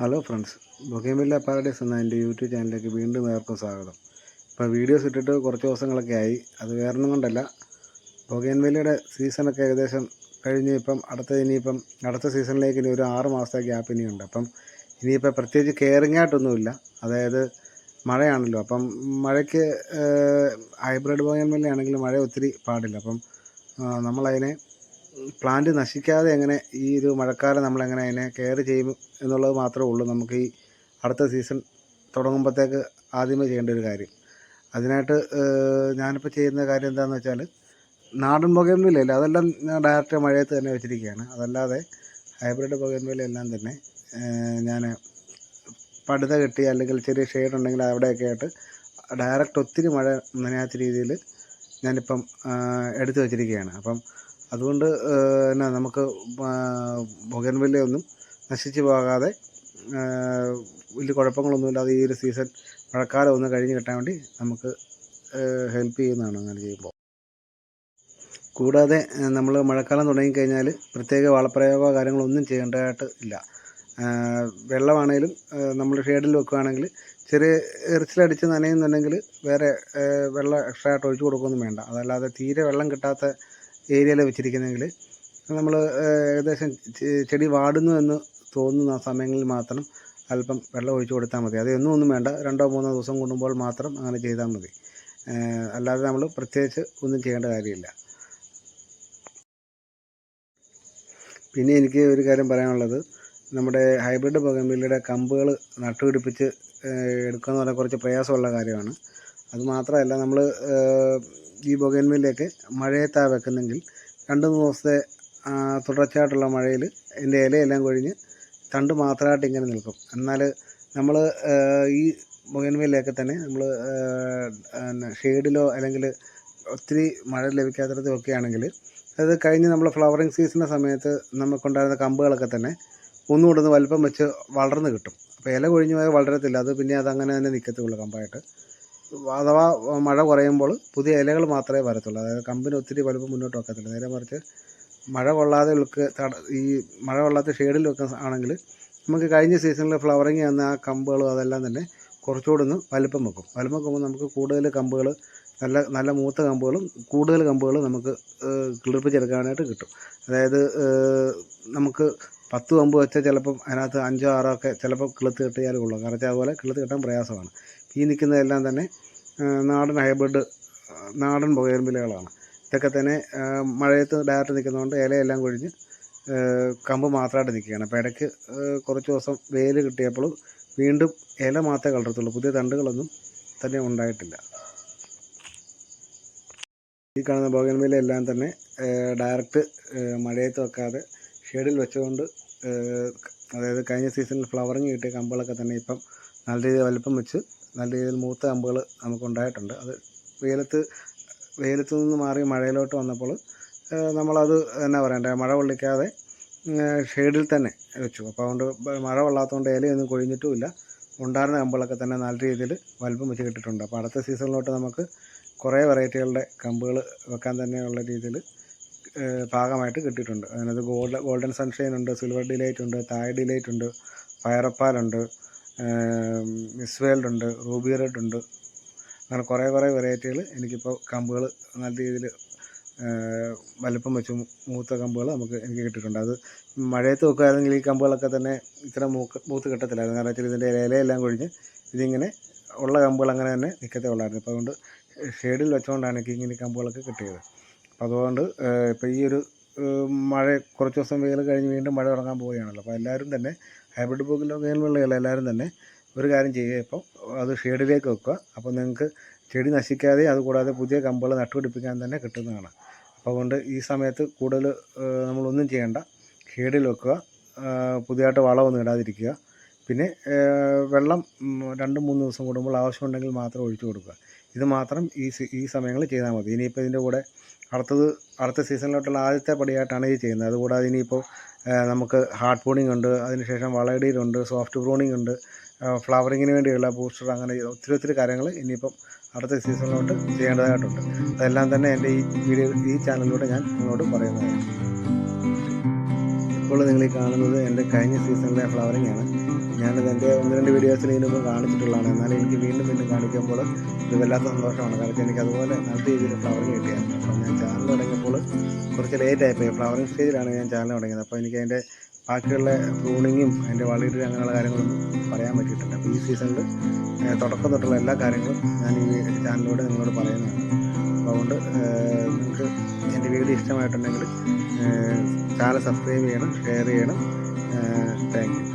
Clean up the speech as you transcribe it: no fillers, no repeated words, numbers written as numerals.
Hello friends, ബൊഗെയിൻവില്ല paradise എന്ന എൻ്റെ YouTube ചാനലിലേക്ക് വീണ്ടും ഏവർക്കും സ്വാഗതം. ഇപ്പോൾ വീഡിയോസ് ഇട്ടിട്ട് കുറച്ച് ദിവസങ്ങളൊക്കെ ആയി. അത് വേറൊന്നും കൊണ്ടല്ല, ബൊഗെയിൻവില്ലയുടെ സീസണൊക്കെ ഏകദേശം കഴിഞ്ഞ് ഇനിയിപ്പം അടുത്ത സീസണിലേക്ക് ഇനി ഒരു 6 മാസത്തെ ഗ്യാപ്പ് ഇനിയുണ്ട്. ഇനിയിപ്പോൾ പ്രത്യേകിച്ച് കെയറിങ് ആയിട്ടൊന്നുമില്ല. അതായത് മഴയാണല്ലോ, മഴയ്ക്ക് ഹൈബ്രിഡ് ബൊഗെയിൻവില്ല ആണെങ്കിൽ മഴ ഒത്തിരി പാടില്ല. നമ്മളതിനെ പ്ലാന്റ് നശിക്കാതെ എങ്ങനെ ഈ ഒരു മഴക്കാലം നമ്മളെങ്ങനെ അതിനെ കെയർ ചെയ്യും എന്നുള്ളത് മാത്രമേ ഉള്ളൂ നമുക്ക് ഈ അടുത്ത സീസൺ തുടങ്ങുമ്പോഴത്തേക്ക് ആദ്യമേ ചെയ്യേണ്ട ഒരു കാര്യം. അതിനായിട്ട് ഞാനിപ്പോൾ ചെയ്യുന്ന കാര്യം എന്താണെന്ന് വെച്ചാൽ, നാടൻ ബൊഗെയിൻവില്ലയില്ല, അതെല്ലാം ഞാൻ ഡയറക്റ്റ് മഴയത്ത് തന്നെ വെച്ചിരിക്കുകയാണ്. അതല്ലാതെ ഹൈബ്രിഡ് ബൊഗെയിൻവില്ല എല്ലാം തന്നെ ഞാൻ പടുത കെട്ടി അല്ലെങ്കിൽ ചെറിയ ഷെയ്ഡ് ഉണ്ടെങ്കിൽ അവിടെയൊക്കെ ആയിട്ട് ഡയറക്റ്റ് ഒത്തിരി മഴ നനയാത്ത രീതിയിൽ ഞാനിപ്പം എടുത്തു വച്ചിരിക്കുകയാണ്. അതുകൊണ്ട് എന്നാ നമുക്ക് ബൊഗെയിൻവില്ലയൊന്നും നശിച്ചു പോകാതെ വലിയ കുഴപ്പങ്ങളൊന്നുമില്ലാതെ ഈ ഒരു സീസൺ മഴക്കാലം ഒന്ന് കഴിഞ്ഞ് കിട്ടാൻ വേണ്ടി നമുക്ക് ഹെൽപ്പ് ചെയ്യുന്നതാണ് അങ്ങനെ ചെയ്യുമ്പോൾ. കൂടാതെ നമ്മൾ മഴക്കാലം തുടങ്ങിക്കഴിഞ്ഞാൽ പ്രത്യേക വളപ്രയോഗമോ കാര്യങ്ങളൊന്നും ചെയ്യേണ്ടതായിട്ട് ഇല്ല. വെള്ളമാണേലും നമ്മൾ ഷേഡിൽ വെക്കുകയാണെങ്കിൽ ചെറിയ എറിച്ചിലടിച്ച് നനയുന്നുണ്ടെങ്കിൽ വേറെ വെള്ളം എക്സ്ട്രാ ആയിട്ട് ഒഴിച്ചു കൊടുക്കുകയൊന്നും വേണ്ട. അതല്ലാതെ തീരെ വെള്ളം കിട്ടാത്ത ഏരിയയിൽ വെച്ചിരിക്കുന്നെങ്കിൽ നമ്മൾ ഏകദേശം ചെടി വാടുന്നു എന്ന് തോന്നുന്ന സമയങ്ങളിൽ മാത്രം അല്പം വെള്ളം ഒഴിച്ചു കൊടുത്താൽ മതി. അത് ഒന്നും വേണ്ട, 2-3 ദിവസം കൂടുമ്പോൾ മാത്രം അങ്ങനെ ചെയ്താൽ മതി. അല്ലാതെ നമ്മൾ പ്രത്യേകിച്ച് ഒന്നും ചെയ്യേണ്ട കാര്യമില്ല. പിന്നെ എനിക്ക് ഒരു കാര്യം പറയാനുള്ളത്, നമ്മുടെ ഹൈബ്രിഡ് ബൊഗെയിൻവില്ലയുടെ കമ്പുകൾ നട്ടുപിടിപ്പിച്ച് എടുക്കുക എന്ന് പറഞ്ഞാൽ കുറച്ച് പ്രയാസമുള്ള കാര്യമാണ്. അതുമാത്രമല്ല, നമ്മൾ ഈ ബൊഗെയിൻവില്ലയൊക്കെ മഴയത്താണ് വെക്കുന്നെങ്കിൽ 2-3 ദിവസത്തെ തുടർച്ചയായിട്ടുള്ള മഴയിൽ ഇതിൻ്റെ ഇലയെല്ലാം കൊഴിഞ്ഞ് തണ്ട് മാത്രമായിട്ട് ഇങ്ങനെ നിൽക്കും. എന്നാൽ നമ്മൾ ഈ ബൊഗെയിൻവില്ലയൊക്കെ തന്നെ നമ്മൾ ഷെയ്ഡിലോ അല്ലെങ്കിൽ ഒത്തിരി മഴ ലഭിക്കാത്തിടത്തോ ഒക്കെ ആണെങ്കിൽ അത് കഴിഞ്ഞ് നമ്മൾ ഫ്ലവറിങ് സീസണിൻ്റെ സമയത്ത് നമുക്കുണ്ടായിരുന്ന കമ്പുകളൊക്കെ തന്നെ ഒന്നുകൂടെ ഒന്ന് വലിപ്പം വെച്ച് വളർന്ന് കിട്ടും. അപ്പോൾ ഇല കൊഴിഞ്ഞു പോയാൽ വളരത്തില്ല, അത് പിന്നെ അതങ്ങനെ തന്നെ നിൽക്കത്തുള്ളൂ കമ്പായിട്ട്. അഥവാ മഴ കുറയുമ്പോൾ പുതിയ ഇലകൾ മാത്രമേ വരത്തുള്ളൂ. അതായത് കമ്പിന് ഒത്തിരി വലുപ്പം മുന്നോട്ട് വെക്കത്തില്ല. നേരെ മറിച്ച് മഴ കൊള്ളാതെ ഈ മഴ കൊള്ളാത്ത ഷെയ്ഡിൽ വെക്കുന്ന ആണെങ്കിൽ നമുക്ക് കഴിഞ്ഞ സീസണിൽ ഫ്ലവറിങ് വന്ന ആ കമ്പുകളും അതെല്ലാം തന്നെ കുറച്ചുകൂടെ ഒന്ന് വലിപ്പം വെക്കുമ്പോൾ നമുക്ക് കൂടുതൽ കമ്പുകൾ, നല്ല മൂത്ത കമ്പുകളും കൂടുതൽ കമ്പുകളും നമുക്ക് കിളിർപ്പിച്ചെടുക്കാനായിട്ട് കിട്ടും. അതായത് നമുക്ക് 10 കമ്പ് വെച്ചാൽ ചിലപ്പം അതിനകത്ത് 5-6 ഒക്കെ ചിലപ്പോൾ കിളുത്ത് കിട്ടിയാലേ ഉള്ളൂ. കാരണം അതുപോലെ കിളുത്ത് കിട്ടാൻ പ്രയാസമാണ്. ഈ നിൽക്കുന്നതെല്ലാം തന്നെ നാടൻ ബൊഗെയിൻവില്ലകളാണ്. ഇതൊക്കെ തന്നെ മഴയത്ത് ഡയറക്റ്റ് നിൽക്കുന്നതുകൊണ്ട് ഇലയെല്ലാം കൊഴിഞ്ഞ് കമ്പ് മാത്രമായിട്ട് നിൽക്കുകയാണ്. അപ്പോൾ ഇടയ്ക്ക് കുറച്ച് ദിവസം വെയിൽ കിട്ടിയപ്പോൾ വീണ്ടും ഇല മാത്രമേ കളർത്തുള്ളൂ, പുതിയ തണ്ടുകളൊന്നും തന്നെ ഉണ്ടായിട്ടില്ല. ഈ കാണുന്ന ബൊഗെയിൻവില്ല എല്ലാം തന്നെ ഡയറക്റ്റ് മഴയത്ത് വെക്കാതെ ഷെയ്ഡിൽ വെച്ചുകൊണ്ട്, അതായത് കഴിഞ്ഞ സീസണിൽ ഫ്ലവറിങ് കിട്ടിയ കമ്പുകളൊക്കെ തന്നെ ഇപ്പം നല്ല രീതിയിൽ വലിപ്പം വെച്ച് നല്ല രീതിയിൽ മൂത്ത കമ്പുകൾ നമുക്കുണ്ടായിട്ടുണ്ട്. അത് വെയിലത്ത് നിന്ന് മാറി മഴയിലോട്ട് വന്നപ്പോൾ നമ്മളത് എന്നാ പറയണ്ടേ, മഴ കൊള്ളിക്കാതെ ഷെയ്ഡിൽ തന്നെ വെച്ചു. അപ്പോൾ അതുകൊണ്ട് മഴ കൊള്ളാത്തതുകൊണ്ട് ഇലയൊന്നും കൊഴിഞ്ഞിട്ടുമില്ല. ഉണ്ടായിരുന്ന കമ്പുകളൊക്കെ തന്നെ നല്ല രീതിയിൽ വലിപ്പം വെച്ച് കിട്ടിയിട്ടുണ്ട്. അപ്പോൾ അടുത്ത സീസണിലോട്ട് നമുക്ക് കുറേ വെറൈറ്റികളുടെ കമ്പുകൾ വെക്കാൻ തന്നെയുള്ള രീതിയിൽ പാകമായിട്ട് കിട്ടിയിട്ടുണ്ട്. അതിനകത്ത് ഗോൾഡൻ സൺഷൈൻ ഉണ്ട്, സിൽവർ ഡിലൈറ്റ് ഉണ്ട്, തായ് ഡിലൈറ്റ് ഉണ്ട്, ഫയറപ്പാലുണ്ട്, മിസ് വേൾഡ് ഉണ്ട്, റൂബി റെഡ് ഉണ്ട്. അങ്ങനെ കുറേ വെറൈറ്റികൾ എനിക്കിപ്പോൾ കമ്പുകൾ നല്ല രീതിയിൽ വലിപ്പം വെച്ച് മൂത്ത കമ്പുകൾ എനിക്ക് കിട്ടിയിട്ടുണ്ട്. അത് മഴയത്ത് വെക്കുകയാണെങ്കിൽ ഈ കമ്പുകളൊക്കെ തന്നെ ഇത്ര മൂത്ത് കിട്ടത്തില്ലായിരുന്നു. കാരണം വെച്ചാൽ ഇതിൻ്റെ ഇലയെല്ലാം കൊഴിഞ്ഞ് ഇതിങ്ങനെ ഉള്ള കമ്പുകൾ അങ്ങനെ തന്നെ നിൽക്കത്തേ ഉള്ളായിരുന്നു. അപ്പോൾ അതുകൊണ്ട് ഷെയ്ഡിൽ വെച്ചുകൊണ്ടാണ് എനിക്ക് ഇങ്ങനെ കമ്പുകളൊക്കെ കിട്ടിയത്. അപ്പോൾ അതുകൊണ്ട് ഇപ്പോൾ ഈ ഒരു മഴ കുറച്ച് ദിവസം വെയിൽ കഴിഞ്ഞ് വീണ്ടും മഴ തുടങ്ങാൻ പോവുകയാണല്ലോ. അപ്പോൾ എല്ലാവരും തന്നെ ഹൈബ്രിഡ് ബൊഗെയിൻവില്ലകൾ എല്ലാവരും തന്നെ ഒരു കാര്യം ചെയ്യുക, ഇപ്പോൾ അത് ഷെയ്ഡിലേക്ക് വെക്കുക. അപ്പോൾ നിങ്ങൾക്ക് ചെടി നശിക്കാതെ അതുകൂടാതെ പുതിയ കമ്പുകൾ നട്ടുപിടിപ്പിക്കാൻ തന്നെ കിട്ടുന്നതാണ്. അപ്പോൾ അതുകൊണ്ട് ഈ സമയത്ത് കൂടുതൽ നമ്മളൊന്നും ചെയ്യേണ്ട, ഷെയ്ഡിൽ വെക്കുക, പുതിയതായിട്ട് വളമൊന്നും ഇടാതിരിക്കുക. പിന്നെ വെള്ളം 2-3 ദിവസം കൂടുമ്പോൾ ആവശ്യമുണ്ടെങ്കിൽ മാത്രം ഒഴിച്ചു കൊടുക്കുക. ഇത് മാത്രം ഈ സമയങ്ങളിൽ ചെയ്താൽ മതി. ഇനിയിപ്പോൾ ഇതിൻ്റെ കൂടെ അടുത്ത സീസണിലോട്ടുള്ള ആദ്യത്തെ പടിയായിട്ടാണ് ഇത് ചെയ്യുന്നത്. അതുകൂടാതെ ഇനിയിപ്പോൾ നമുക്ക് ഹാർഡ് പ്രൂണിംഗ് ഉണ്ട്, അതിനുശേഷം വളയിടലുണ്ട്, സോഫ്റ്റ് പ്രൂണിംഗ് ഉണ്ട്, ഫ്ലവറിങ്ങിന് വേണ്ടിയുള്ള ബൂസ്റ്റർ, അങ്ങനെ ഒത്തിരി കാര്യങ്ങൾ ഇനിയിപ്പം അടുത്ത സീസണിലോട്ട് ചെയ്യേണ്ടതായിട്ടുണ്ട്. അതെല്ലാം തന്നെ എൻ്റെ ഈ ചാനലിലൂടെ ഞാൻ നിങ്ങളോട് പറയുന്നതാണ്. ഇപ്പോൾ നിങ്ങൾ ഈ കാണുന്നത് എൻ്റെ കഴിഞ്ഞ സീസണിലെ ഫ്ലവറിംഗ് ആണ്. ഞാനത് എൻ്റെ 1-2 വീഡിയോസിൽ ഇതിന് മുമ്പ് കാണിച്ചിട്ടുള്ളതാണ്. എന്നാലും എനിക്ക് വീണ്ടും കാണിക്കുമ്പോൾ ഇത് വല്ലാത്ത സന്തോഷമാണ്. കാരണം എനിക്ക് അതുപോലെ നല്ല രീതിയിൽ ഫ്ലവറിങ് കിട്ടിയായിരുന്നു. അപ്പോൾ ഞാൻ ചാനൽ തുടങ്ങിയപ്പോൾ കുറച്ച് ലേറ്റായിപ്പോയി. ഫ്ലവറിങ് സ്റ്റേജിലാണ് ഞാൻ ചാനൽ തുടങ്ങിയത്. അപ്പോൾ എനിക്ക് അതിൻ്റെ ബാക്കിയുള്ള പ്രൂണിങ്ങും അതിൻ്റെ വളരും അങ്ങനെയുള്ള കാര്യങ്ങളൊന്നും പറയാൻ പറ്റിയിട്ടില്ല. അപ്പോൾ ഈ സീസണിൽ തുടക്കം തൊട്ടുള്ള എല്ലാ കാര്യങ്ങളും ഞാൻ ഈ ചാനലിലൂടെ നിങ്ങളോട് പറയുന്നതാണ്. അപ്പോൾ അതുകൊണ്ട് നിങ്ങൾക്ക് എൻ്റെ വീഡിയോ ഇഷ്ടമായിട്ടുണ്ടെങ്കിൽ ചാനൽ സബ്സ്ക്രൈബ് ചെയ്യണം, ഷെയർ ചെയ്യണം. Thank you.